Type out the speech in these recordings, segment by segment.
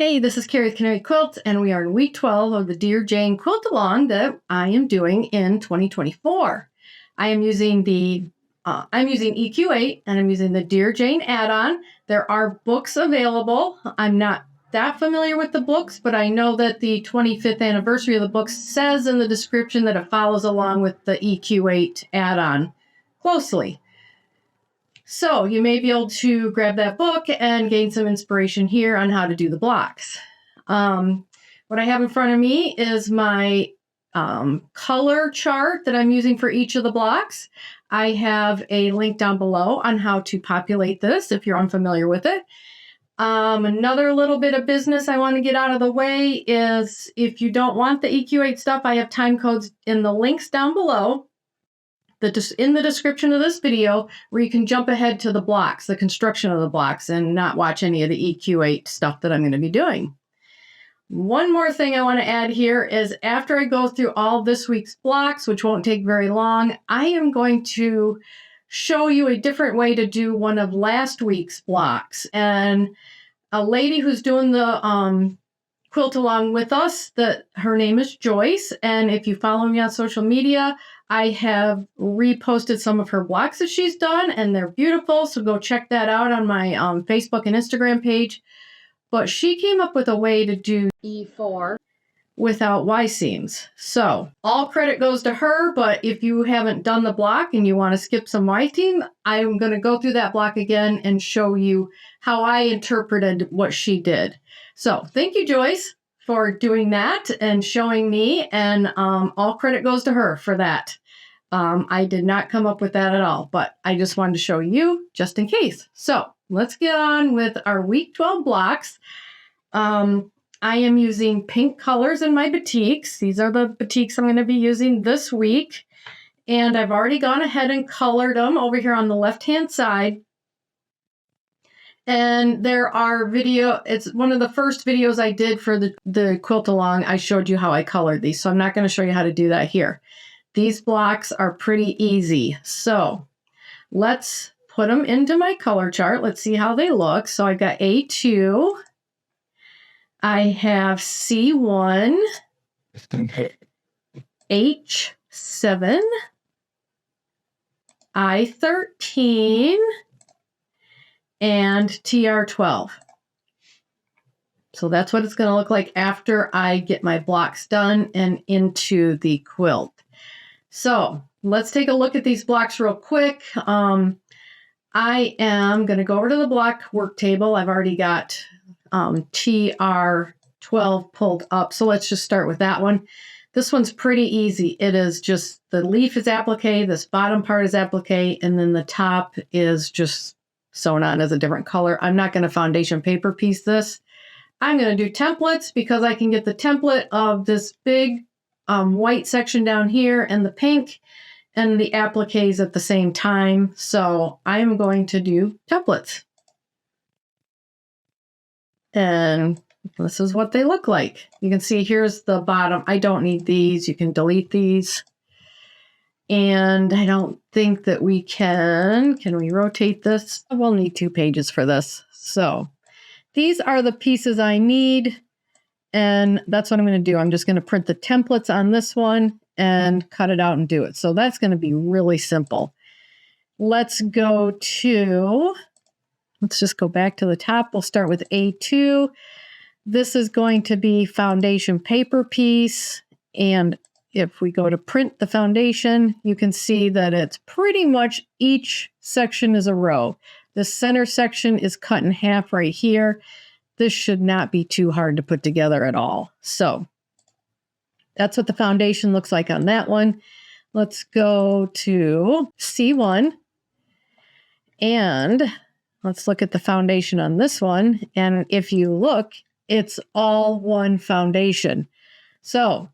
Hey, this is Carrie with Canary Quilt, and we are in week 12 of the Dear Jane Quilt Along that I am doing in 2024. I am using I'm using EQ8 and I'm using the Dear Jane add-on. There are books available. I'm not that familiar with the books, but I know that the 25th anniversary of the book says in the description that it follows along with the EQ8 add-on closely. So you may be able to grab that book and gain some inspiration here on how to do the blocks. What I have in front of me is my color chart that I'm using for each of the blocks. I have a link down below on how to populate this if you're unfamiliar with it. Another little bit of business I want to get out of the way is if you don't want the EQ8 stuff, I have time codes in the links down below. In the description of this video, where you can jump ahead to the blocks, the construction of the blocks, and not watch any of the EQ8 stuff that I'm going to be doing. One more thing I want to add here is after I go through all this week's blocks, which won't take very long, I am going to show you a different way to do one of last week's blocks. And a lady who's doing the quilt along with us, her name is Joyce, and if you follow me on social media, I have reposted some of her blocks that she's done, and they're beautiful, so go check that out on my Facebook and Instagram page. But she came up with a way to do E4 without Y seams. So all credit goes to her, but if you haven't done the block and you want to skip some Y seam, I'm going to go through that block again and show you how I interpreted what she did. So thank you, Joyce, for doing that and showing me, and all credit goes to her for that. I did not come up with that at all, but I just wanted to show you just in case. So let's get on with our week 12 blocks. I am using pink colors in my batiks. These are the batiks I'm going to be using this week. And I've already gone ahead and colored them over here on the left-hand side. And there are it's one of the first videos I did for the quilt along. I showed you how I colored these, so I'm not going to show you how to do that here. These blocks are pretty easy. So let's put them into my color chart. Let's see how they look. So I've got A2. I have C1, H7, I13, and TR12. So that's what it's going to look like after I get my blocks done and into the quilt. So let's take a look at these blocks real quick. I am going to go over to the block work table. I've already got TR12 pulled up. So let's just start with that one. This one's pretty easy. It is just the leaf is applique, this bottom part is applique, and then the top is just sewn on as a different color. I'm not going to foundation paper piece this. I'm going to do templates because I can get the template of this big white section down here and the pink and the appliques at the same time. So I'm going to do templates. And this is what they look like. You can see here's the bottom. I don't need these. You can delete these. And I don't think that we can we rotate this? We'll need 2 pages for this. So these are the pieces I need. And that's what I'm going to do. I'm just going to print the templates on this one and cut it out and do it. So that's going to be really simple. Let's just go back to the top. We'll start with A2. This is going to be foundation paper piece. And if we go to print the foundation, you can see that it's pretty much each section is a row. The center section is cut in half right here. This should not be too hard to put together at all. So that's what the foundation looks like on that one. Let's go to C1 and let's look at the foundation on this one. And if you look, it's all one foundation. So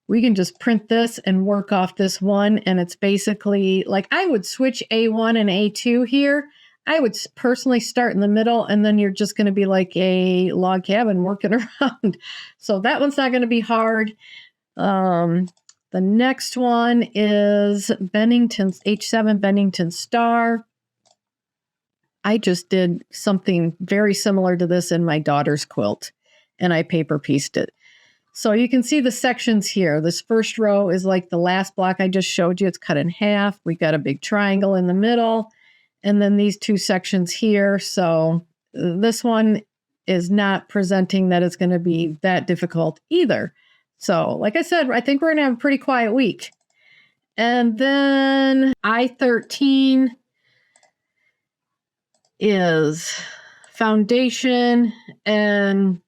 we can just print this and work off this one. And it's basically like I would switch A1 and A2 here. I would personally start in the middle, and then you're just going to be like a log cabin working around. So that one's not going to be hard. The next one is Bennington's H7 Bennington Star. I just did something very similar to this in my daughter's quilt. and I paper pieced it. So you can see the sections here. This first row is like the last block I just showed you. It's cut in half. We got a big triangle in the middle, and then these two sections here. So this one is not presenting that it's going to be that difficult either. So like I said, I think we're going to have a pretty quiet week. And then I-13 is foundation, and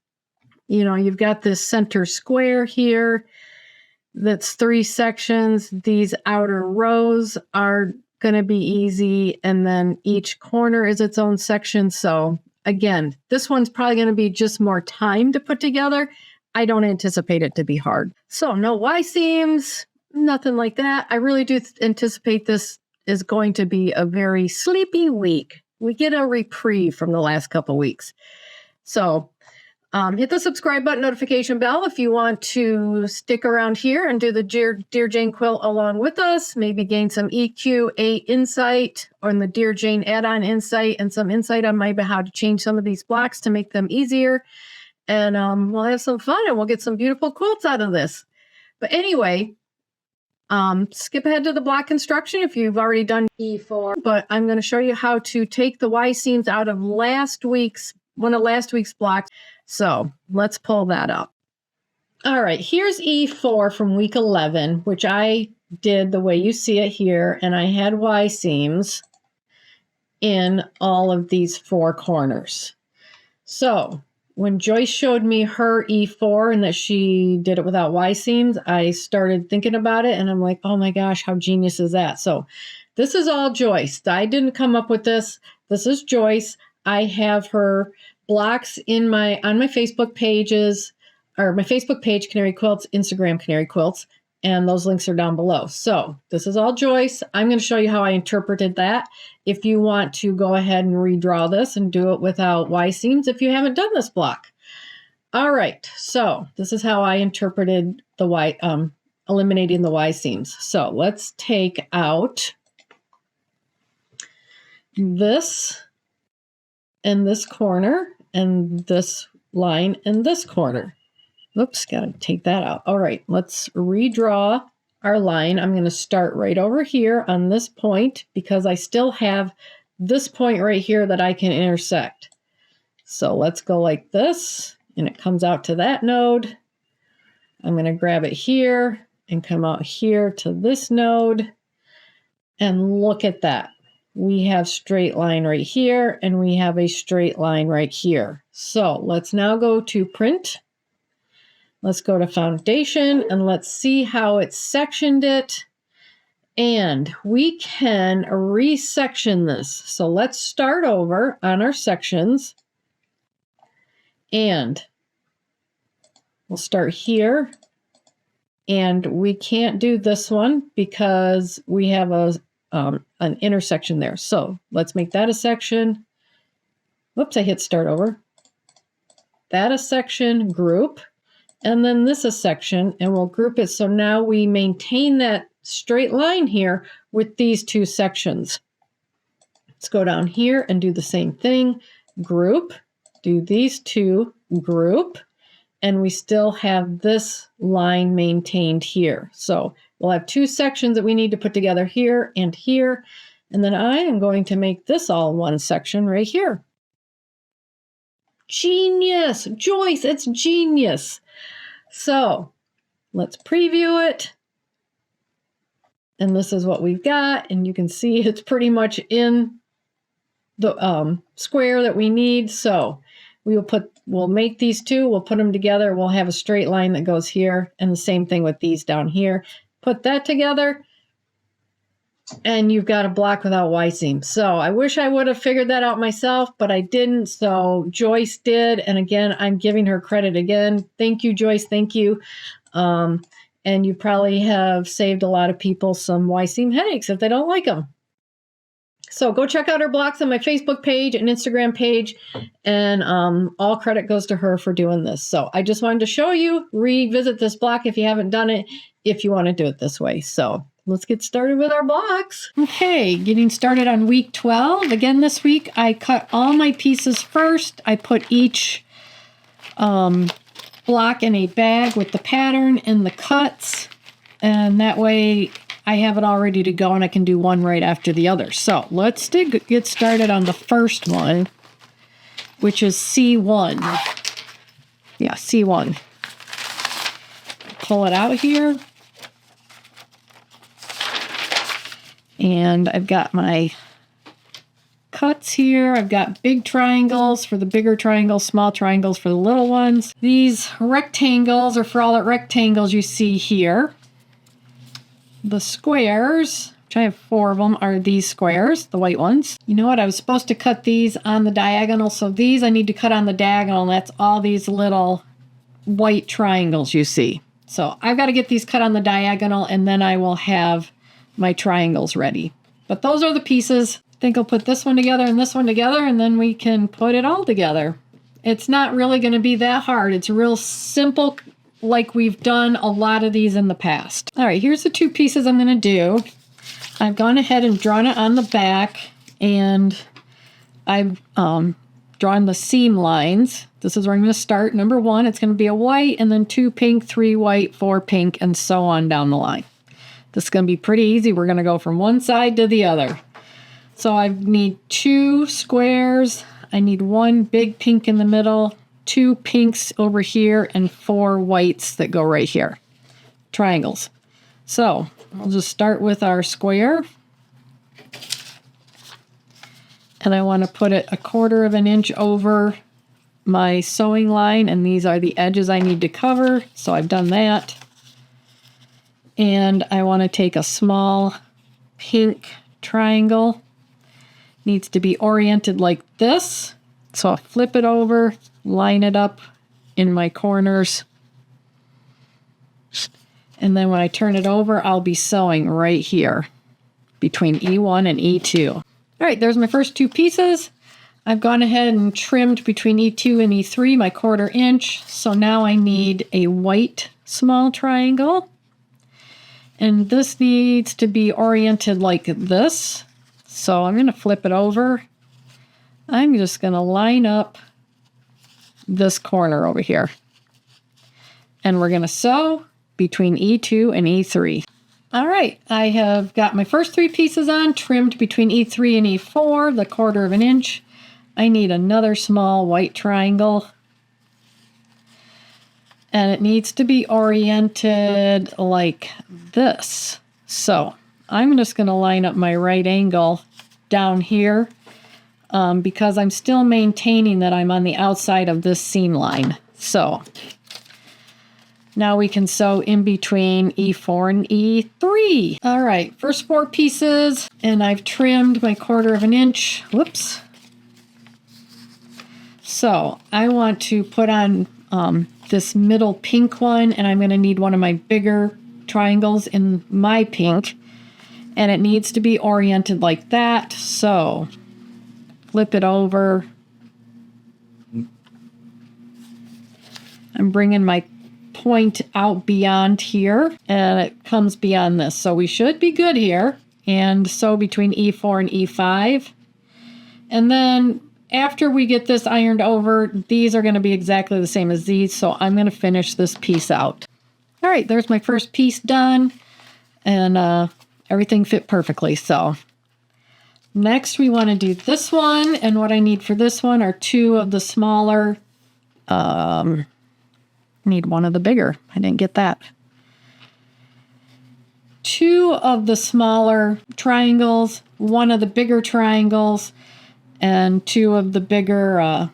you've got this center square here that's 3 sections. These outer rows are going to be easy, and then each corner is its own section. So again, this one's probably going to be just more time to put together. I don't anticipate it to be hard. So no Y seams, nothing like that. I really do anticipate this is going to be a very sleepy week. We get a reprieve from the last couple weeks. So hit the subscribe button, notification bell if you want to stick around here and do the Dear Jane quilt along with us. Maybe gain some EQ8 insight on the Dear Jane add-on insight and some insight on maybe how to change some of these blocks to make them easier. And we'll have some fun and we'll get some beautiful quilts out of this. But anyway, skip ahead to the block construction if you've already done E4. But I'm going to show you how to take the Y seams out of one of last week's blocks. So let's pull that up. All right, here's E4 from week 11, which I did the way you see it here, and I had Y seams in all of these 4 corners. So when Joyce showed me her E4 and that she did it without Y seams, I started thinking about it, and I'm like, oh my gosh, how genius is that? So this is all Joyce. I didn't come up with this. This is Joyce. I have her blocks on my Facebook pages, or my Facebook page, Canary Quilts, Instagram, Canary Quilts, and those links are down below. So this is all Joyce. I'm going to show you how I interpreted that. If you want to go ahead and redraw this and do it without Y seams if you haven't done this block. All right, so this is how I interpreted the eliminating the Y seams. So let's take out this and this corner and this line and this corner. Oops, gotta take that out. All right, let's redraw our line. I'm going to start right over here on this point because I still have this point right here that I can intersect. So let's go like this, and it comes out to that node. I'm going to grab it here and come out here to this node, and look at that. We have straight line right here, and we have a straight line right here. So let's now go to print. Let's go to foundation, and let's see how it sectioned it. And we can resection this. So let's start over on our sections. And we'll start here. And we can't do this one because we have an intersection there. So let's make that a section. Whoops, I hit start over. That a section, group, and then this a section, and we'll group it. So now we maintain that straight line here with these 2 sections. Let's go down here and do the same thing. Group, do these 2, group, and we still have this line maintained here. So we'll have 2 sections that we need to put together here and here. And then I am going to make this all one section right here. Genius! Joyce, it's genius! So let's preview it. And this is what we've got. And you can see it's pretty much in the square that we need. So we'll make these 2, we'll put them together, we'll have a straight line that goes here, and the same thing with these down here. Put that together, and you've got a block without Y seams. So I wish I would have figured that out myself, but I didn't. So Joyce did, and again, I'm giving her credit again. Thank you, Joyce. Thank you. And you probably have saved a lot of people some Y seam headaches if they don't like them. So go check out her blocks on my Facebook page and Instagram page, and all credit goes to her for doing this. So I just wanted to show you, revisit this block if you haven't done it, if you want to do it this way. So let's get started with our blocks. Okay, getting started on week 12. Again, this week I cut all my pieces first. I put each block in a bag with the pattern and the cuts, and that way I have it all ready to go and I can do one right after the other. So let's get started on the first one, which is C1. Yeah, C1. Pull it out here. And I've got my cuts here. I've got big triangles for the bigger triangles, small triangles for the little ones. These rectangles are for all the rectangles you see here. The squares, which I have 4 of them, are these squares, the white ones. You know what? I was supposed to cut these on the diagonal, so these I need to cut on the diagonal, and that's all these little white triangles you see. So I've got to get these cut on the diagonal, and then I will have my triangles ready. But those are the pieces. I think I'll put this one together and this one together, and then we can put it all together. It's not really going to be that hard. It's real simple, like we've done a lot of these in the past. All right, here's the 2 pieces I'm going to do. I've gone ahead and drawn it on the back, and I've drawn the seam lines. This is where I'm going to start. Number 1, it's going to be a white, and then 2 pink, 3 white, 4 pink, and so on down the line. This is going to be pretty easy. We're going to go from one side to the other. So I need 2 squares. I need 1 big pink in the middle, 2 pinks over here, and 4 whites that go right here. Triangles. So we'll just start with our square. And I want to put it 1/4 of an inch over my sewing line, and these are the edges I need to cover. So I've done that. And I want to take a small pink triangle. Needs to be oriented like this. So I'll flip it over, line it up in my corners. And then when I turn it over, I'll be sewing right here between E1 and E2. All right, there's my first 2 pieces. I've gone ahead and trimmed between E2 and E3 my 1/4 inch. So now I need a white small triangle. And this needs to be oriented like this. So I'm going to flip it over. I'm just going to line up this corner over here. And we're going to sew between E2 and E3. All right, I have got my first 3 pieces on, trimmed between E3 and E4, the 1/4 of an inch. I need another small white triangle. And it needs to be oriented like this. So I'm just going to line up my right angle down here because I'm still maintaining that I'm on the outside of this seam line. So now we can sew in between E4 and E3. All right, first 4 pieces, and I've trimmed my 1/4 of an inch. Whoops. So I want to put on this middle pink one, and I'm going to need one of my bigger triangles in my pink, and it needs to be oriented like that. So flip it over. I'm bringing my point out beyond here, and it comes beyond this. So we should be good here. And sew between E4 and E5. And then after we get this ironed over, these are going to be exactly the same as these, so I'm going to finish this piece out. All right, there's my first piece done, and everything fit perfectly. So next we want to do this one, and what I need for this one are 2 of the smaller, need 1 of the bigger. I didn't get that. 2 of the smaller triangles, 1 of the bigger triangles, and 2 of the bigger, I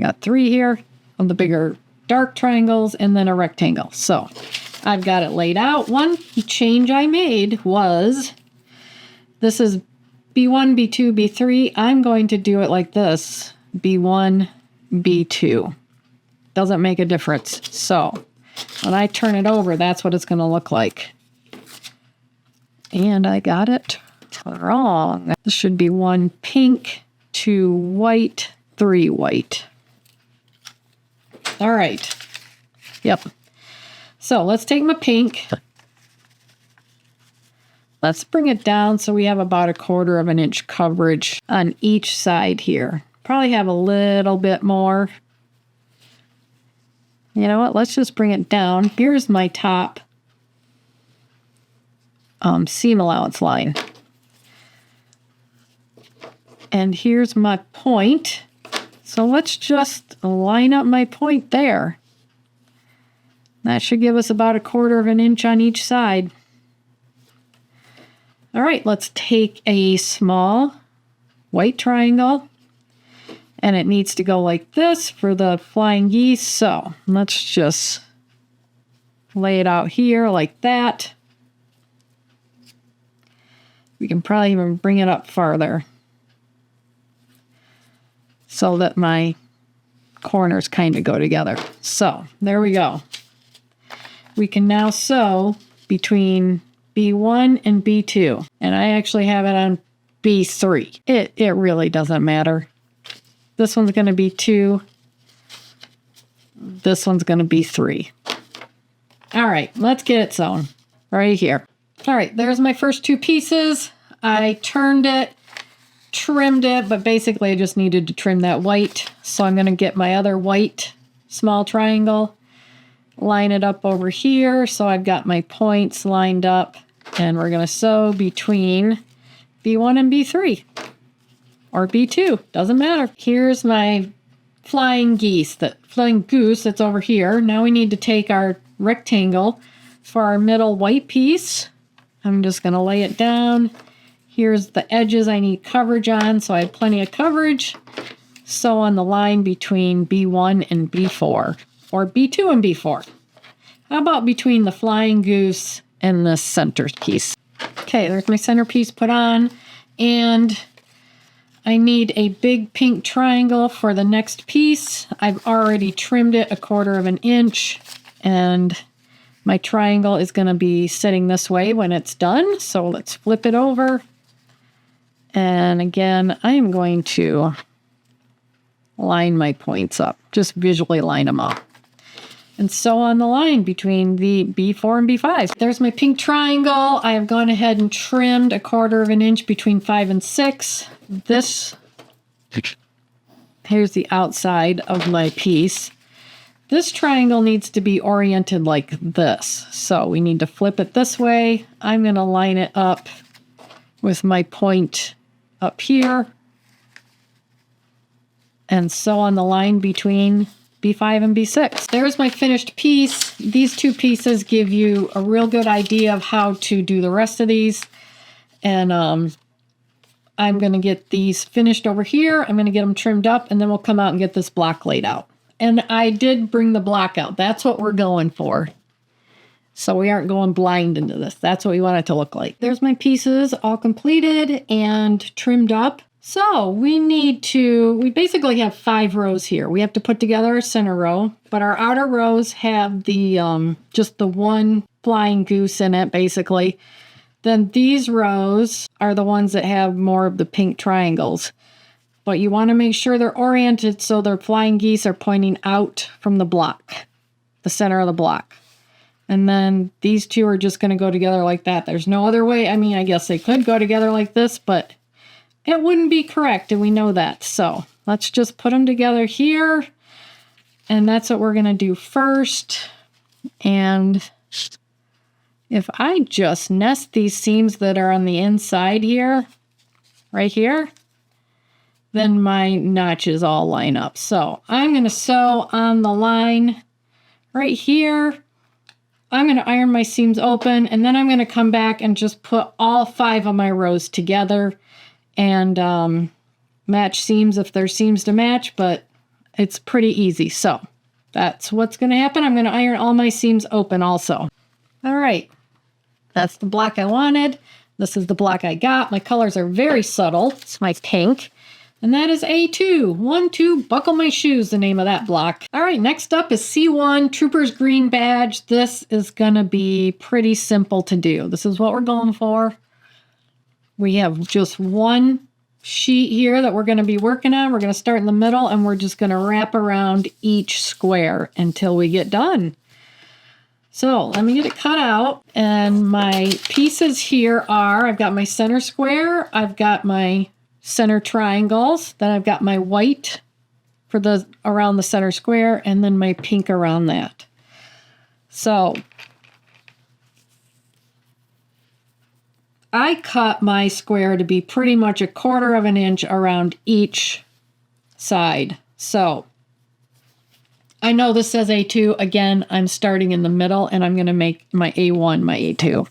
got 3 here, of the bigger dark triangles, and then a rectangle. So I've got it laid out. One change I made was, this is B1, B2, B3. I'm going to do it like this, B1, B2. Doesn't make a difference. So when I turn it over, that's what it's going to look like. And I got it wrong. This should be 1 pink, 2 white, 3 white. All right. Yep. So let's take my pink. Let's bring it down so we have about 1/4 of an inch coverage on each side here. Probably have a little bit more. You know what? Let's just bring it down. Here's my top seam allowance line. And here's my point. So let's just line up my point there. That should give us about 1/4 of an inch on each side. All right, let's take a small white triangle, and it needs to go like this for the flying geese. So let's just lay it out here like that. We can probably even bring it up farther so that my corners kind of go together. So there we go. We can now sew between B1 and B2. And I actually have it on B3. It really doesn't matter. This one's going to be 2. This one's going to be 3. All right, let's get it sewn right here. All right, there's my first 2 pieces. I turned it, trimmed it, but basically I just needed to trim that white. So I'm going to get my other white small triangle, line it up over here. So I've got my points lined up, and we're going to sew between B1 and B3 or B2, doesn't matter. Here's my flying goose that's over here. Now we need to take our rectangle for our middle white piece. I'm just going to lay it down. Here's the edges I need coverage on, so I have plenty of coverage. Sew on the line between B1 and B4, or B2 and B4. How about between the flying goose and the center piece? Okay, there's my centerpiece put on, and I need a big pink triangle for the next piece. I've already trimmed it 1/4 of an inch, and my triangle is going to be sitting this way when it's done. So let's flip it over. And again, I am going to line my points up, just visually line them up. And sew on the line between the B4 and B5. There's my pink triangle. I have gone ahead and trimmed 1/4 of an inch between 5 and 6. Here's the outside of my piece. This triangle needs to be oriented like this. So we need to flip it this way. I'm going to line it up with my point up here and sew on the line between B5 and B6. There's my finished piece. These 2 pieces give you a real good idea of how to do the rest of these. And I'm going to get these finished over here. I'm going to get them trimmed up, and then we'll come out and get this block laid out. And I did bring the block out. That's what we're going for. So we aren't going blind into this. That's what we want it to look like. There's my pieces all completed and trimmed up. So we basically have 5 rows here. We have to put together a center row, but our outer rows have the just the one flying goose in it, basically. Then these rows are the ones that have more of the pink triangles. But you want to make sure they're oriented so their flying geese are pointing out from the block, the center of the block. And then these 2 are just going to go together like that. There's no other way. I mean, I guess they could go together like this, but it wouldn't be correct, and we know that. So let's just put them together here, and that's what we're going to do first. And if I just nest these seams that are on the inside here, right here, then my notches all line up. So I'm going to sew on the line right here. I'm going to iron my seams open, and then I'm going to come back and just put all 5 of my rows together and match seams if there's seams to match, but it's pretty easy. So that's what's going to happen. I'm going to iron all my seams open also. All right, that's the block I wanted. This is the block I got. My colors are very subtle. It's my pink. And that is A2. 1, 2, buckle my shoes, the name of that block. All right, next up is C1, Trooper's Green Badge. This is going to be pretty simple to do. This is what we're going for. We have just one sheet here that we're going to be working on. We're going to start in the middle, and we're just going to wrap around each square until we get done. So let me get it cut out. And my pieces here are, I've got my center square, I've got my center triangles, then I've got my white for the around the center square, and then my pink around that. So I cut my square to be pretty much 1/4 of an inch around each side. So I know this says A2. Again, I'm starting in the middle, and I'm going to make my A1 my A2.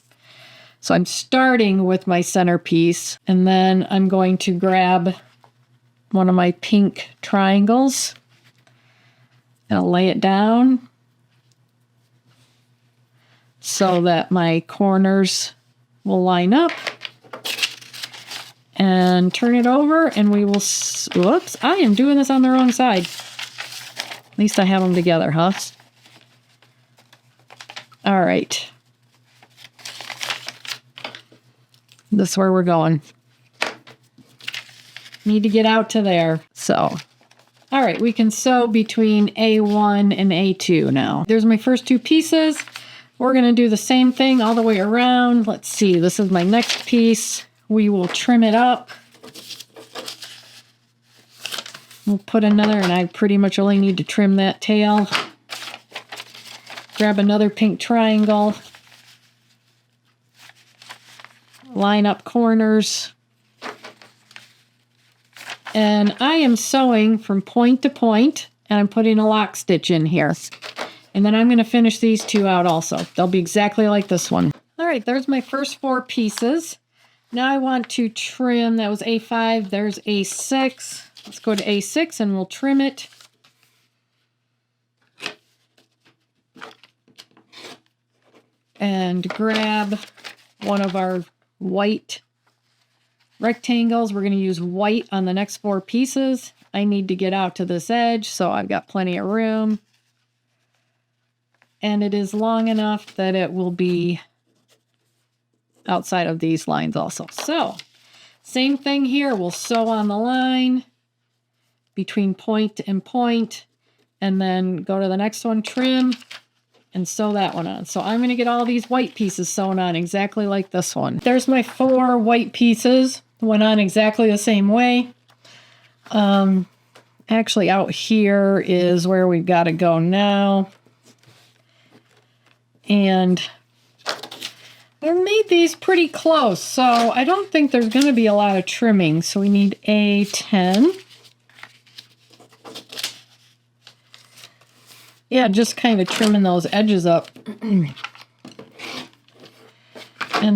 So I'm starting with my centerpiece, and then I'm going to grab one of my pink triangles, and I'll lay it down so that my corners will line up, and turn it over, and we will, whoops, I am doing this on the wrong side. At least I have them together, huh? All right. This is where we're going. Need to get out to there. So, all right, we can sew between A1 and A2 now. There's my first 2 pieces. We're going to do the same thing all the way around. Let's see, this is my next piece. We will trim it up. We'll put another, and I pretty much only need to trim that tail. Grab another pink triangle. Line up corners. And I am sewing from point to point, and I'm putting a lock stitch in here. And then I'm going to finish these 2 out also. They'll be exactly like this one. All right, there's my first 4 pieces. Now I want to trim, that was A5, there's A6. Let's go to A6 and we'll trim it. And grab one of our white rectangles. We're going to use white on the next 4 pieces. I need to get out to this edge, so I've got plenty of room. And it is long enough that it will be outside of these lines also. So, same thing here. We'll sew on the line between point and point, and then go to the next one, trim, and sew that one on. So I'm going to get all these white pieces sewn on exactly like this one. There's my 4 white pieces. Went on exactly the same way. Actually, out here is where we've got to go now. And I made these pretty close, so I don't think there's going to be a lot of trimming. So we need A10. Yeah, just kind of trimming those edges up. And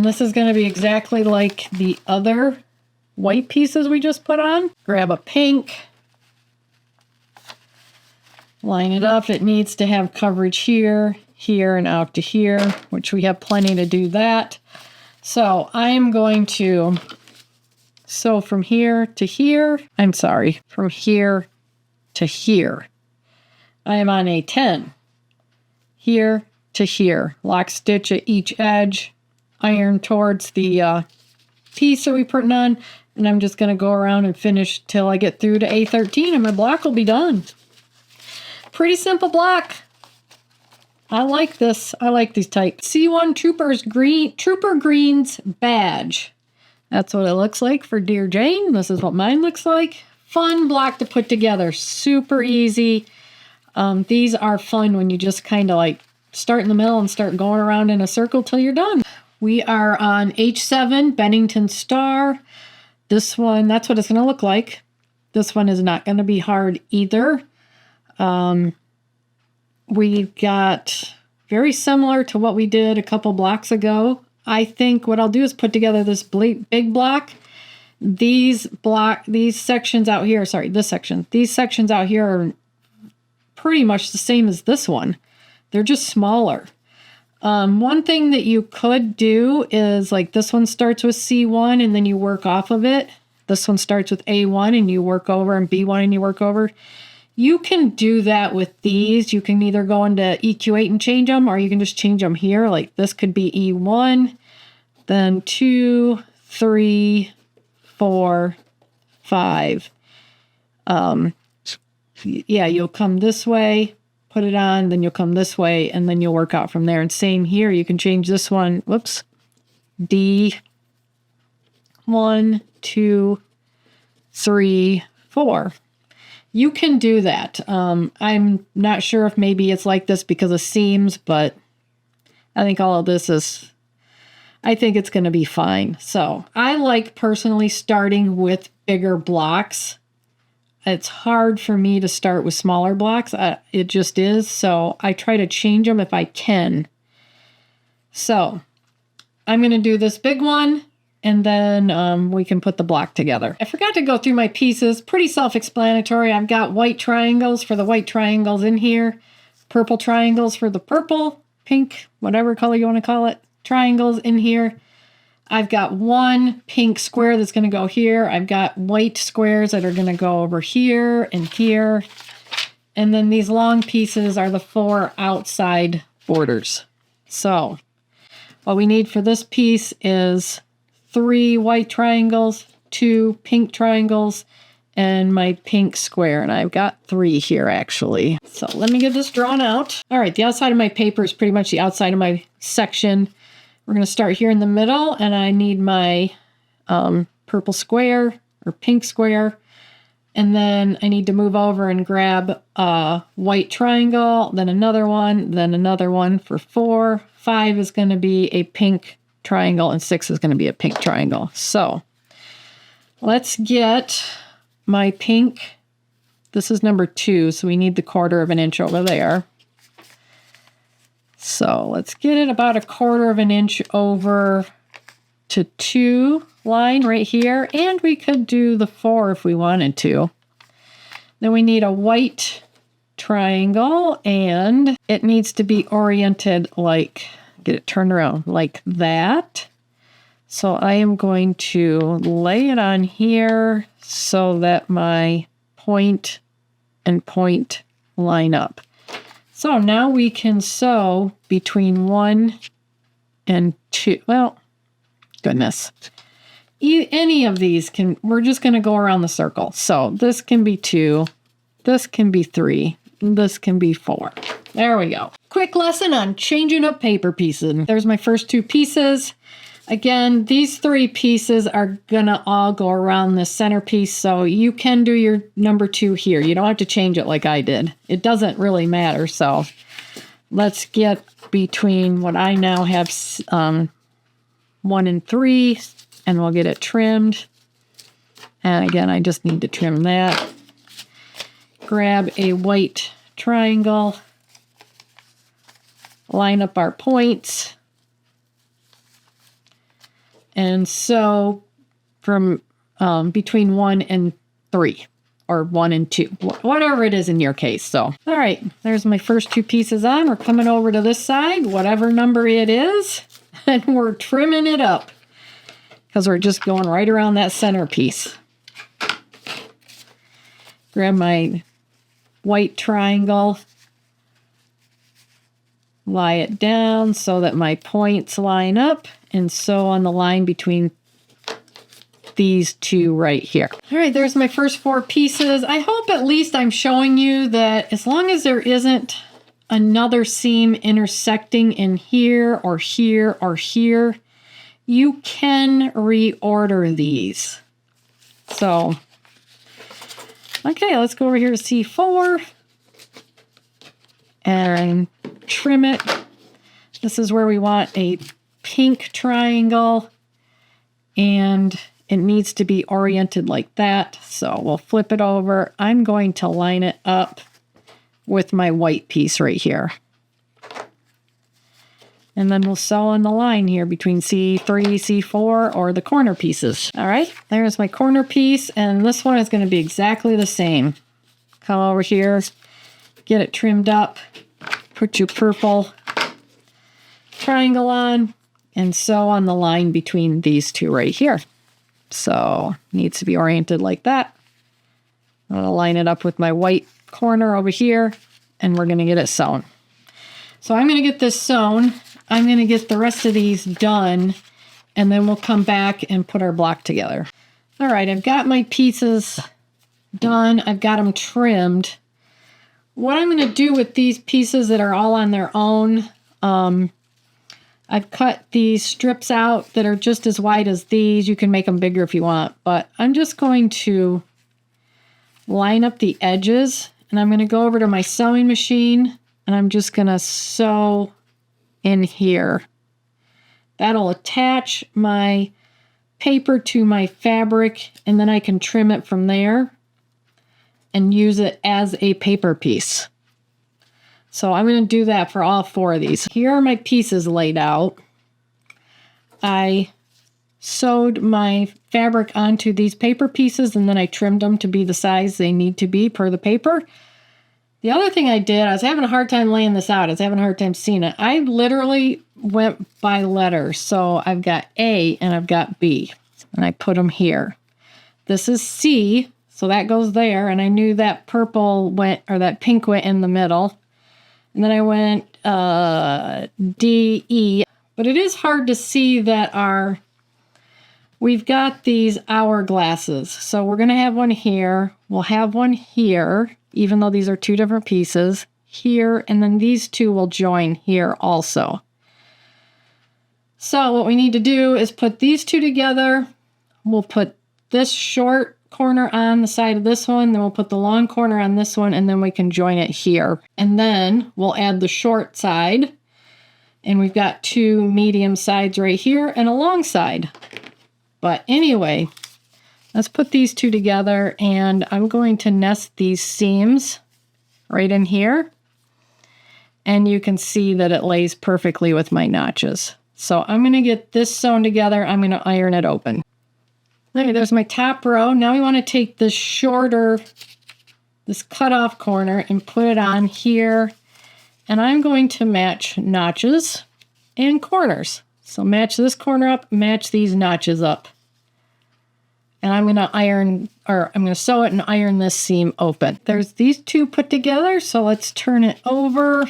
this is going to be exactly like the other white pieces we just put on. Grab a pink. Line it up. It needs to have coverage here, here, and out to here, which we have plenty to do that. So I'm going to sew from here to here. I'm sorry, from here to here. I am on A10. Here to here. Lock stitch at each edge. Iron towards the piece that we put on. And I'm just going to go around and finish till I get through to A13 and my block will be done. Pretty simple block. I like this. I like these type. C1 Trooper Greens badge. That's what it looks like for Dear Jane. This is what mine looks like. Fun block to put together. Super easy. These are fun when you just kind of like start in the middle and start going around in a circle till you're done. We are on H7 Bennington Star. This one, that's what it's going to look like. This one is not going to be hard either. We've got very similar to what we did a couple blocks ago. I think what I'll do is put together this big block. These sections out here, sorry, this section. These sections out here are pretty much the same as this one. They're just smaller. One thing that you could do is like this one starts with C1 and then you work off of it. This one starts with A1 and you work over, and B1 and you work over. You can do that with these. You can either go into EQ8 and change them, or you can just change them here. Like this could be E1, then 2, 3, 4, 5. Yeah, you'll come this way, put it on, then you'll come this way, and then you'll work out from there. And same here, you can change this one, whoops, D, 1, 2, 3, 4. you can do that. I'm not sure if maybe it's like this because of seams, but I think all of this is, I think it's going to be fine. So I like personally starting with bigger blocks. It's hard for me to start with smaller blocks. It just is. So I try to change them if I can. So I'm going to do this big one, and then we can put the block together. I forgot to go through my pieces. Pretty self-explanatory. I've got white triangles for the white triangles in here, purple triangles for the purple, pink, whatever color you want to call it, triangles in here. I've got one pink square that's going to go here. I've got white squares that are going to go over here and here. And then these long pieces are the 4 outside borders. So what we need for this piece is 3 white triangles, 2 pink triangles, and my pink square. And I've got 3 here actually. So let me get this drawn out. All right, the outside of my paper is pretty much the outside of my section. We're going to start here in the middle, and I need my purple square or pink square. And then I need to move over and grab a white triangle, then another one for 4. 5 is going to be a pink triangle, and 6 is going to be a pink triangle. So let's get my pink. This is number 2, so we need the 1/4 of an inch over there. So let's get it about a 1/4 of an inch over to 2 line right here. And we could do the 4 if we wanted to. Then we need a white triangle, and it needs to be oriented like, get it turned around like that. So I am going to lay it on here so that my point and point line up. So now we can sew between 1 and 2. Well, goodness. Any of these can, we're just going to go around the circle. So this can be 2, this can be 3, this can be 4. There we go. Quick lesson on changing up paper pieces. There's my first 2 pieces. Again, these 3 pieces are gonna all go around the centerpiece, so you can do your number 2 here. You don't have to change it like I did. It doesn't really matter, so let's get between what I now have 1 and 3, and we'll get it trimmed. And again, I just need to trim that. Grab a white triangle, line up our points, and sew from between 1 and 3, or 1 and 2, whatever it is in your case. So, all right, there's my first 2 pieces on. We're coming over to this side, whatever number it is, and we're trimming it up because we're just going right around that centerpiece. Grab my white triangle, lie it down so that my points line up, and sew on the line between these 2 right here. All right, there's my first 4 pieces. I hope at least I'm showing you that as long as there isn't another seam intersecting in here or here or here, you can reorder these. So, okay, let's go over here to C4 and trim it. This is where we want a pink triangle, and it needs to be oriented like that. So we'll flip it over. I'm going to line it up with my white piece right here. And then we'll sew on the line here between C3, C4, or the corner pieces. All right, there's my corner piece, and this one is going to be exactly the same. Come over here, get it trimmed up, put your purple triangle on, and sew on the line between these 2 right here. So needs to be oriented like that. I'm going to line it up with my white corner over here, and we're going to get it sewn. So I'm going to get this sewn. I'm going to get the rest of these done, and then we'll come back and put our block together. All right, I've got my pieces done. I've got them trimmed. What I'm going to do with these pieces that are all on their own, I've cut these strips out that are just as wide as these. You can make them bigger if you want, but I'm just going to line up the edges, and I'm going to go over to my sewing machine, and I'm just going to sew in here. That'll attach my paper to my fabric, and then I can trim it from there and use it as a paper piece. So I'm going to do that for all 4 of these. Here are my pieces laid out. I sewed my fabric onto these paper pieces, and then I trimmed them to be the size they need to be per the paper. The other thing I did, I was having a hard time laying this out. I was having a hard time seeing it. I literally went by letter. So I've got A and I've got B, and I put them here. This is C, so that goes there, and I knew that purple went, or that pink went in the middle. And then I went D, E, but it is hard to see that we've got these hourglasses. So we're going to have one here. We'll have one here, even though these are 2 different pieces. Here, and then these 2 will join here also. So what we need to do is put these 2 together. We'll put this short corner on the side of this one, then we'll put the long corner on this one, and then we can join it here. And then we'll add the short side, and we've got 2 medium sides right here and a long side. But anyway, let's put these 2 together, and I'm going to nest these seams right in here. And you can see that it lays perfectly with my notches. So I'm going to get this sewn together. I'm going to iron it open. Okay, there's my top row. Now we want to take this shorter, this cut off corner, and put it on here. And I'm going to match notches and corners. So match this corner up, match these notches up. And I'm going to sew it and iron this seam open. There's these 2 put together, so let's turn it over.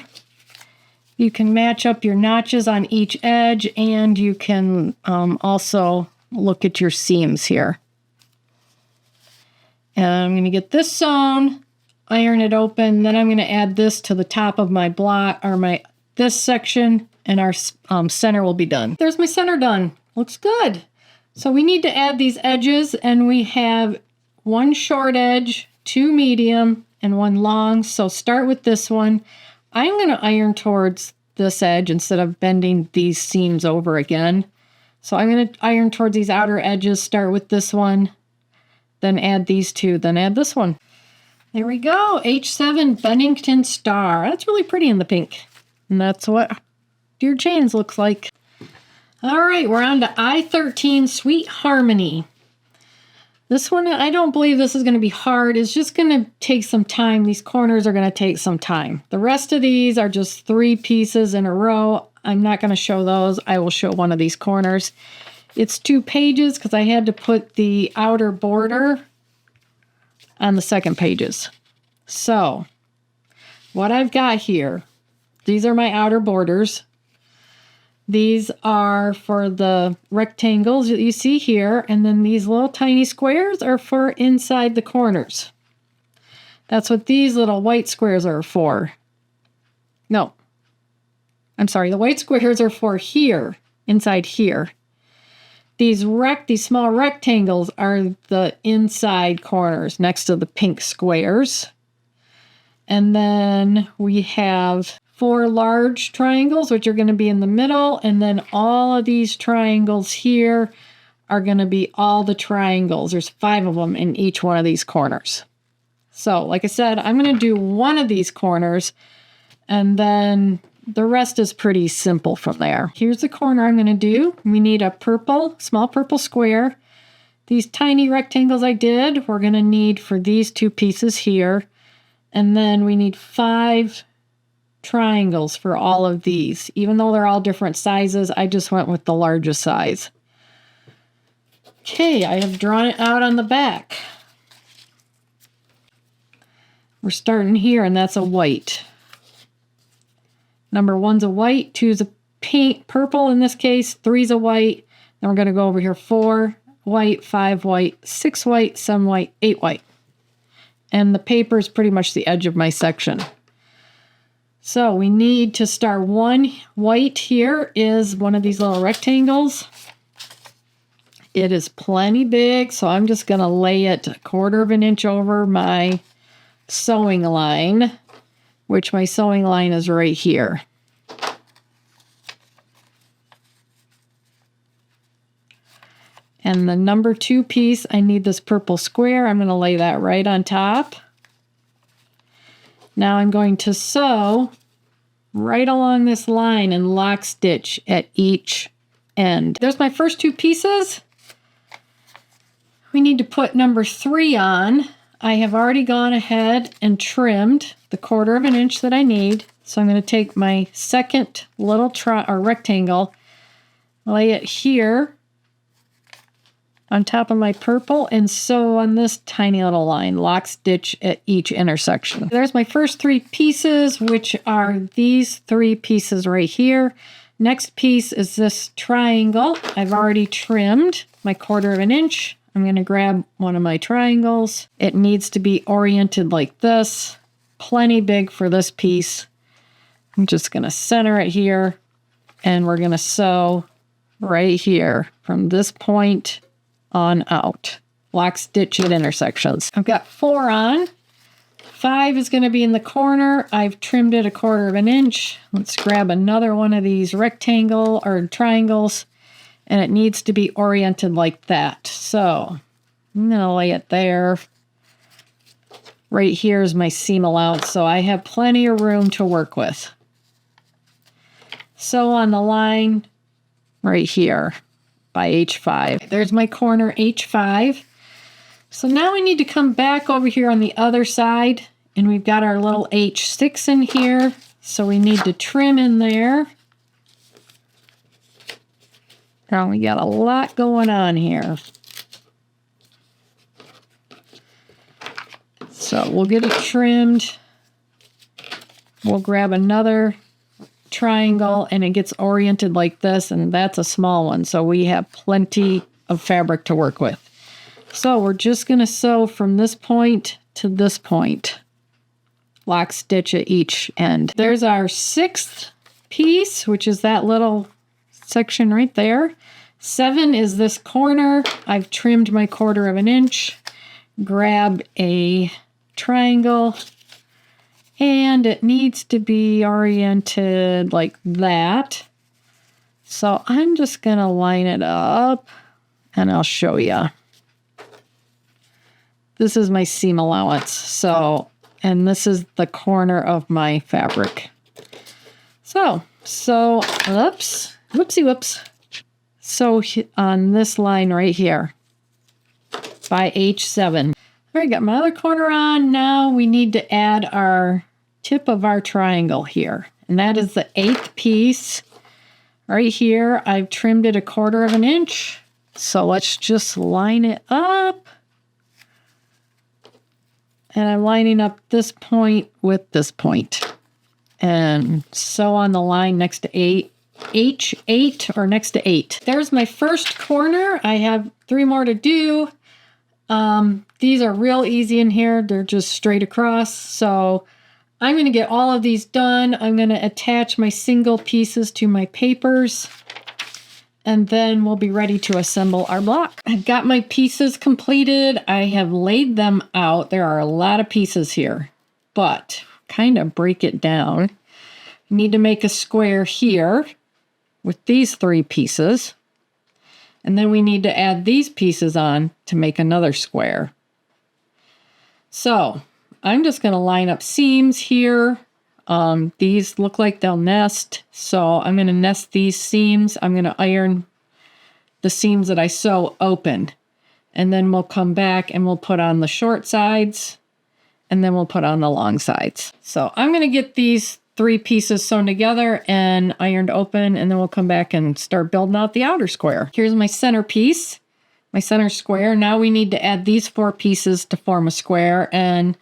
You can match up your notches on each edge, and you can also look at your seams here. And I'm going to get this sewn, iron it open, then I'm going to add this to the top of my block, or this section, and our center will be done. There's my center done. Looks good. So we need to add these edges, and we have 1 short edge, 2 medium, and 1 long. So start with this one. I'm going to iron towards this edge instead of bending these seams over again. So I'm going to iron towards these outer edges, start with this one, then add these 2, then add this one. There we go, H7 Bennington Star. That's really pretty in the pink. And that's what Dear Jane's looks like. All right, we're on to I-13 Sweet Harmony. This one, I don't believe this is going to be hard. It's just going to take some time. These corners are going to take some time. The rest of these are just 3 pieces in a row. I'm not going to show those. I will show one of these corners. It's 2 pages because I had to put the outer border on the second pages. So what I've got here, these are my outer borders. These are for the rectangles that you see here, and then these little tiny squares are for inside the corners. That's what these little white squares are for. No, I'm sorry, the white squares are for here, inside here. These small rectangles are the inside corners next to the pink squares. And then we have 4 large triangles, which are going to be in the middle, and then all of these triangles here are going to be all the triangles. There's 5 of them in each one of these corners. So, like I said, I'm going to do one of these corners, and then the rest is pretty simple from there. Here's the corner I'm going to do. We need a small purple square. These tiny rectangles I did, we're going to need for these 2 pieces here. And then we need 5 triangles for all of these. Even though they're all different sizes, I just went with the largest size. Okay, I have drawn it out on the back. We're starting here, and that's a white. Number 1's a white, 2's a pink, purple in this case, 3's a white. Then we're going to go over here 4 white, 5 white, 6 white, 7 white, 8 white. And the paper is pretty much the edge of my section. So we need to start 1 white here is one of these little rectangles. It is plenty big, so I'm just going to lay it 1/4 of an inch over my sewing line, which my sewing line is right here. And the number 2 piece, I need this purple square. I'm going to lay that right on top. Now I'm going to sew right along this line and lock stitch at each end. There's my first 2 pieces. We need to put number 3 on. I have already gone ahead and trimmed the 1/4 of an inch that I need. So I'm going to take my second little rectangle, lay it here on top of my purple, and sew on this tiny little line, lock stitch at each intersection. There's my first 3 pieces, which are these 3 pieces right here. Next piece is this triangle. I've already trimmed my 1/4 of an inch. I'm going to grab one of my triangles. It needs to be oriented like this. Plenty big for this piece. I'm just going to center it here, and we're going to sew right here from this point on out. Lock stitch at intersections. I've got 4 on. 5 is going to be in the corner. I've trimmed it 1/4 of an inch. Let's grab another one of these rectangle or triangles, and it needs to be oriented like that. So I'm going to lay it there. Right here is my seam allowance, so I have plenty of room to work with. Sew on the line right here by H5. There's my corner H5. So now we need to come back over here on the other side, and we've got our little H6 in here. So we need to trim in there. Now we got a lot going on here. So we'll get it trimmed. We'll grab another triangle, and it gets oriented like this, and that's a small one, so we have plenty of fabric to work with. So we're just going to sew from this point to this point. Lock stitch at each end. There's our 6th piece, which is that little section right there. 7 is this corner. I've trimmed my 1/4 of an inch. Grab a triangle, and it needs to be oriented like that. So I'm just going to line it up, and I'll show you. This is my seam allowance. So, and this is the corner of my fabric. So whoops. So on this line right here by H7. All right, got my other corner on. Now we need to add our tip of our triangle here, and that is the 8th piece right here. I've trimmed it 1/4 of an inch. So let's just line it up. And I'm lining up this point with this point. And sew on the line next to H8 or next to 8. There's my first corner. I have 3 more to do. These are real easy in here. They're just straight across. So I'm going to get all of these done. I'm going to attach my single pieces to my papers, and then we'll be ready to assemble our block. I've got my pieces completed. I have laid them out. There are a lot of pieces here, but kind of break it down. You need to make a square here with these 3 pieces. And then we need to add these pieces on to make another square. So I'm just going to line up seams here. These look like they'll nest. So I'm going to nest these seams. I'm going to iron the seams that I sew open. And then we'll come back and we'll put on the short sides. And then we'll put on the long sides. So I'm going to get these 3 pieces sewn together and ironed open, and then we'll come back and start building out the outer square. Here's my center piece, my center square. Now we need to add these 4 pieces to form a square, and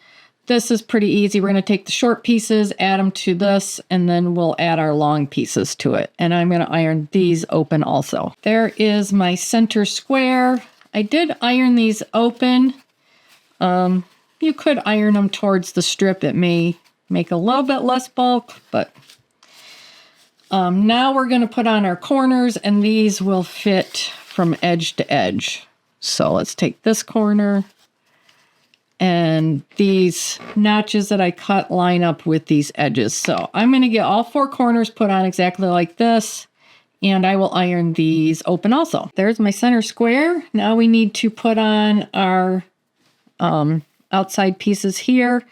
this is pretty easy. We're going to take the short pieces, add them to this, and then we'll add our long pieces to it. And I'm going to iron these open also. There is my center square. I did iron these open. You could iron them towards the strip. It may make a little bit less bulk, but now we're going to put on our corners, and these will fit from edge to edge. So let's take this corner, and these notches that I cut line up with these edges. So I'm going to get all 4 corners put on exactly like this, and I will iron these open also. There's my center square. Now we need to put on our outside pieces here.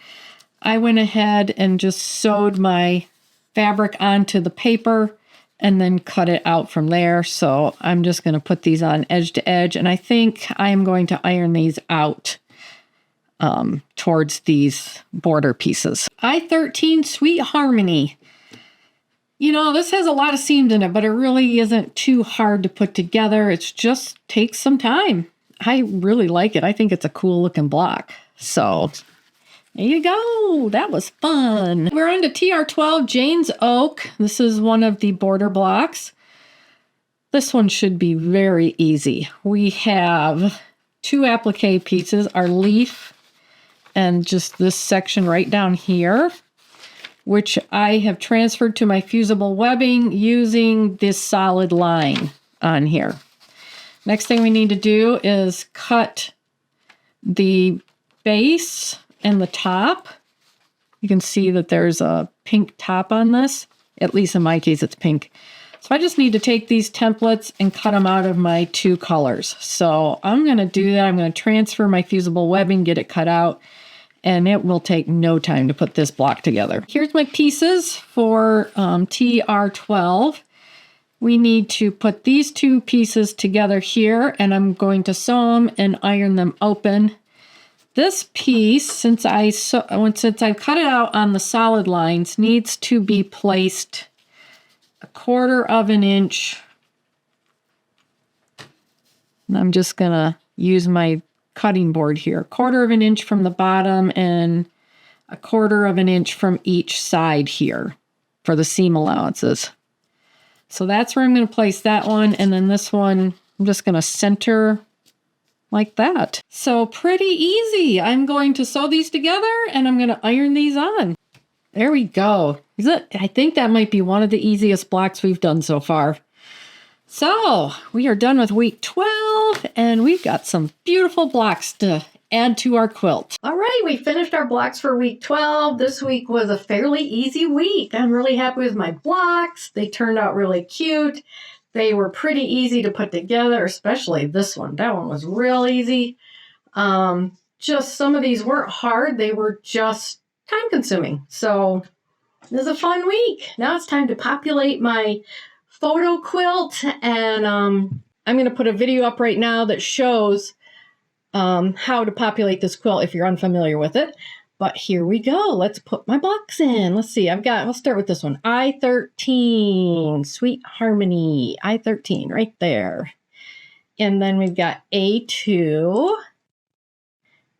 I went ahead and just sewed my fabric onto the paper and then cut it out from there. So I'm just going to put these on edge to edge, and I think I am going to iron these out towards these border pieces. I-13 Sweet Harmony. You know, this has a lot of seams in it, but it really isn't too hard to put together. It just takes some time. I really like it. I think it's a cool looking block. So there you go. That was fun. We're on to TR12 Jane's Oak. This is one of the border blocks. This one should be very easy. We have 2 applique pieces, our leaf, and just this section right down here, which I have transferred to my fusible webbing using this solid line on here. Next thing we need to do is cut the base and the top. You can see that there's a pink top on this. At least in my case, it's pink. So I just need to take these templates and cut them out of my 2 colors. So I'm going to do that. I'm going to transfer my fusible webbing, get it cut out, and it will take no time to put this block together. Here's my pieces for TR12. We need to put these 2 pieces together here, and I'm going to sew them and iron them open. This piece, since I've cut it out on the solid lines, needs to be placed 1/4 of an inch. And I'm just going to use my cutting board here. 1/4 of an inch from the bottom and 1/4 of an inch from each side here for the seam allowances. So that's where I'm going to place that one. And then this one, I'm just going to center like that. So pretty easy. I'm going to sew these together and I'm going to iron these on. There we go. I think that might be one of the easiest blocks we've done so far. So we are done with week 12 and we've got some beautiful blocks to add to our quilt. All right, we finished our blocks for week 12. This week was a fairly easy week. I'm really happy with my blocks. They turned out really cute. They were pretty easy to put together, especially this one. That one was real easy. Just some of these weren't hard. They were just time consuming. So it was a fun week. Now it's time to populate my photo quilt. And I'm going to put a video up right now that shows how to populate this quilt if you're unfamiliar with it. But here we go. Let's put my blocks in. Let's see. I'll start with this one. I-13, Sweet Harmony. I-13 right there. And then we've got A2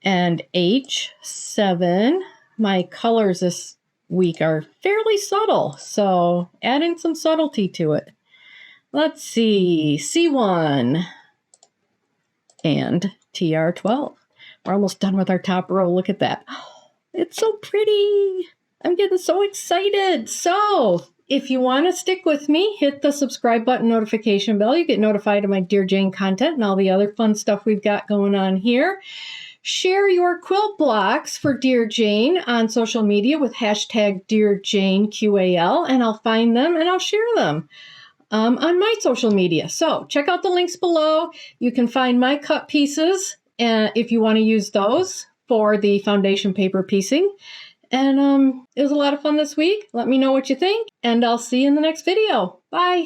and H7. My colors this week are fairly subtle, so adding some subtlety to it. Let's see. C1 and TR12. We're almost done with our top row. Look at that. It's so pretty. I'm getting so excited. So if you want to stick with me, hit the subscribe button, notification bell. You get notified of my Dear Jane content and all the other fun stuff we've got going on here. Share your quilt blocks for Dear Jane on social media with hashtag Dear Jane QAL, and I'll find them and I'll share them on my social media. So check out the links below. You can find my cut pieces if you want to use those for the foundation paper piecing. And it was a lot of fun this week. Let me know what you think, and I'll see you in the next video. Bye.